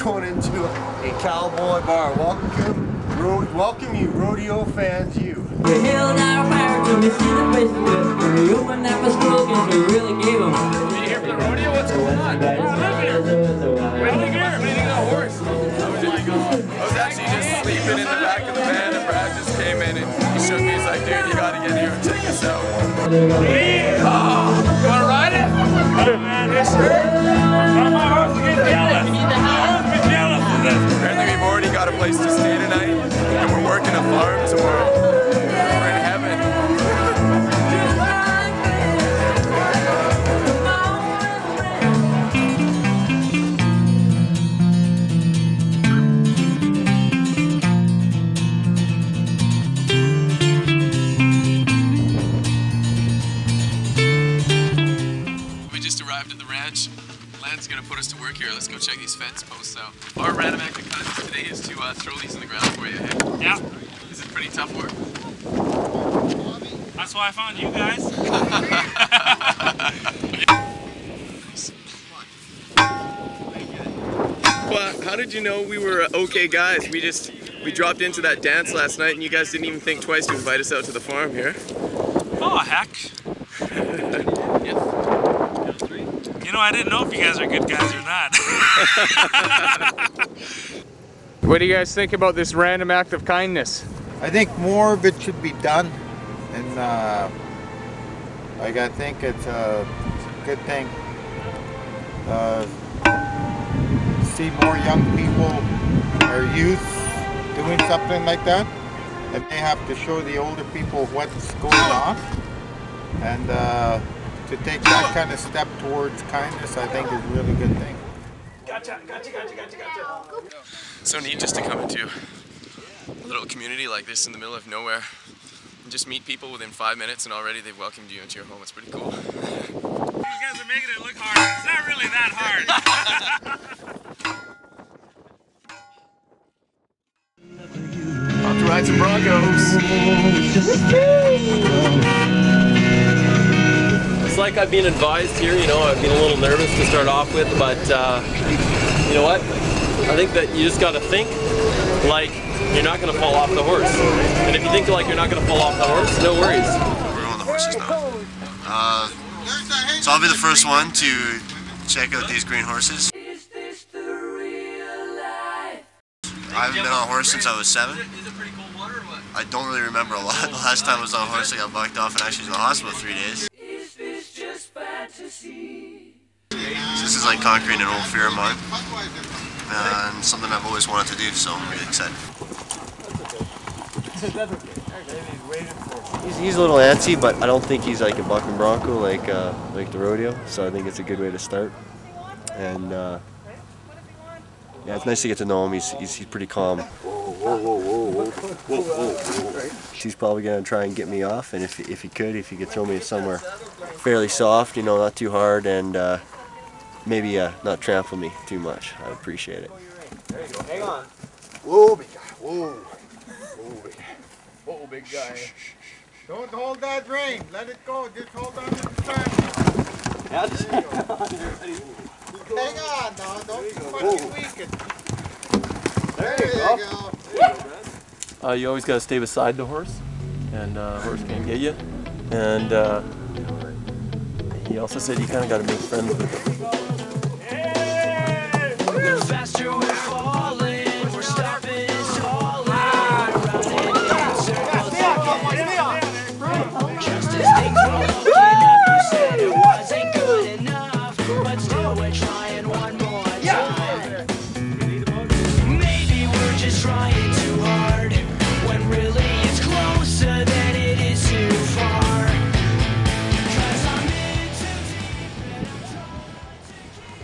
going into a cowboy bar. Welcome you rodeo fans, you. We're healed our fire till we see the faces whisper. You opened up a school cause we really gave them. Are you here for the rodeo? What's going on? I live here. What do you hear? What do you think of the horse? I was actually just sleeping in the back of the van and Brad just came in and he shook me. He's like, dude, you gotta get here and check this out. Oh, you wanna ride it? Yeah, man, yes sir. My horse will get jealous. My horse will get jealous of this. Apparently we've already got a place to stay tonight and we're working a farm tomorrow. We're in heaven. Arrived at the ranch. Lan's gonna put us to work here. Let's go check these fence posts out. Our random act of kindness today is to throw these in the ground for you. Hey? Yeah. This is pretty tough work. That's why I found you guys. Well, how did you know we were okay guys? We dropped into that dance last night and you guys didn't even think twice to invite us out to the farm here. Oh heck. You know, I didn't know if you guys are good guys or not. What do you guys think about this random act of kindness? I think more of it should be done, and I think it's a good thing. See more young people or youth doing something like that, and they have to show the older people what's going on, and to take that kind of step towards kindness, I think is a really good thing. Gotcha. So neat just to come into a little community like this in the middle of nowhere and just meet people within 5 minutes and already they've welcomed you into your home. It's pretty cool. You guys are making it look hard. It's not really that hard. Off to ride some Broncos. It's like I've been advised here, you know, I've been a little nervous to start off with, but you know what? I think that you just got to think like you're not going to fall off the horse. And if you think like you're not going to fall off the horse, no worries. We're on the horses now. So I'll be the first one to check out these green horses. I haven't been on a horse since I was 7. I don't really remember a lot. The last time I was on a horse I got bucked off and actually was in the hospital 3 days. This is like conquering an old fear of mine, and something I've always wanted to do, so I'm really excited. He's a little antsy, but I don't think he's like a bucking bronco like the rodeo, so I think it's a good way to start. And yeah, it's nice to get to know him. He's pretty calm. He's probably gonna try and get me off, and if he could throw me somewhere fairly soft, you know, not too hard, and maybe not trample me too much. I'd appreciate it. There you go. Hang on. Whoa, big guy. Whoa. Whoa, big guy. Whoa, big guy. Don't hold that rein. Let it go. Just hold on to the track. Yeah, just hang on now. Don't be fucking weak. There you go. You always got to stay beside the horse, and the horse can't get you. And he also said you kind of got to make friends with him. The faster we're falling, we're stopping, stalling. Just as things were looking up, you said it wasn't good enough, but still we're trying one more time. Maybe we're just trying too hard, when really it's closer than it is too far. 'Cause I'm in too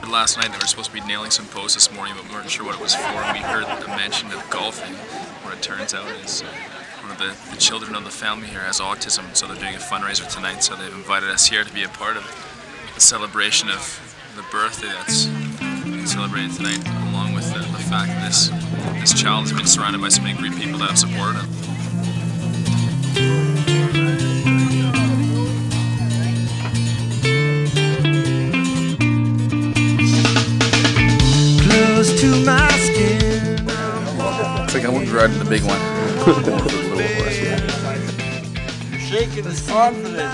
deep. Last night they were supposed to be nailing some posts this morning, but we weren't sure what it was for. And we heard the mention of golfing. What it turns out is one of the children of the family here has autism, so they're doing a fundraiser tonight. So they've invited us here to be a part of the celebration of the birthday that's celebrated tonight, along with the fact that this child has been surrounded by so many great people that have supported him. Close to my riding the big one. You're shaking his confidence.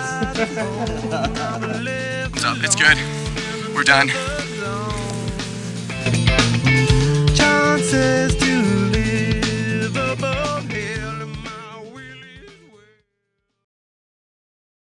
What's up? It's good. We're done.